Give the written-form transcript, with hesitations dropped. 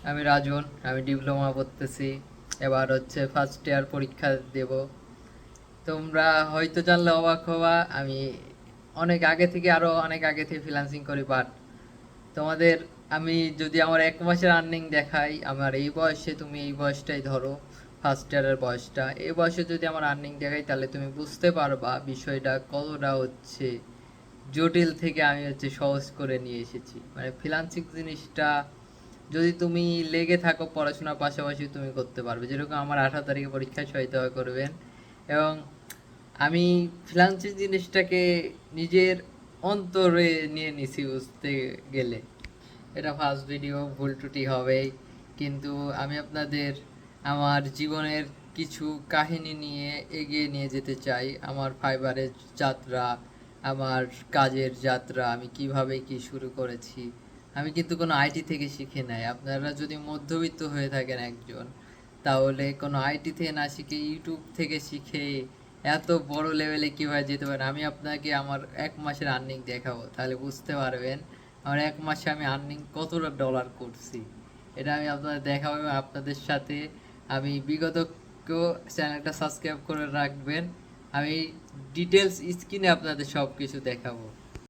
আমি রাজন, আমি ডিপ্লোমা করতেছি। এবার হচ্ছে ফার্স্ট ইয়ার পরীক্ষা দেব। তোমরা হয়তো জানলে অবাক হবা, আমি অনেক আগে থেকে, আরো অনেক আগে থেকে ফ্রিল্যান্সিং করি। বাট তোমাদের, আমি যদি আমার 1 মাসের আর্নিং দেখাই, আমার এই বয়সে, তুমি এই বয়সটাই ধরো, ফার্স্ট ইয়ারের বয়সটা, এই বয়সে যদি আমার আর্নিং দেখাই, তাহলে তুমি বুঝতে পারবা বিষয়টা কতটা হচ্ছে জটিল থেকে আমি হচ্ছে সহজ করে নিয়ে এসেছি। মানে ফ্রিল্যান্সিং জিনিসটা যদি তুমি লেগে থাকো পড়াশোনার পাশাপাশি, তুমি করতে পারবে। যেরকম আমার 18 তারিখে পরীক্ষা, সহায়তা করবেন। এবং আমি ফ্রিল্যান্সিং জিনিসটাকে নিজের অন্তরে নিয়ে নিছি বুঝতে গেলে। এটা ফার্স্ট ভিডিও, ভুল ত্রুটি হবেই, কিন্তু আমি আপনাদের আমার জীবনের কিছু কাহিনী নিয়ে এগিয়ে নিয়ে যেতে চাই। আমার ফাইবারের যাত্রা, আমার কাজের যাত্রা, আমি কিভাবে কি শুরু করেছি। আমি কিন্তু কোনো আইটি থেকে শিখে নাই। আপনারা যদি মধ্যবিত্ত হয়ে থাকেন একজন, তাহলে কোনো আইটি থেকে না শিখে ইউটিউব থেকে শিখে এত বড় লেভেলে কিভাবে যেতে পারেন, আমি আপনাকে আমার 1 মাসের আর্নিং দেখাবো, তাহলে বুঝতে পারবেন আমার 1 মাসে আমি আর্নিং কতটা ডলার করছি। এটা আমি আপনাদের দেখাবো এবং আপনাদের সাথে আমি বিগতকেও, চ্যানেলটা সাবস্ক্রাইব করে রাখবেন। আমি ডিটেলস স্ক্রিনে আপনাদের সব কিছু দেখাবো।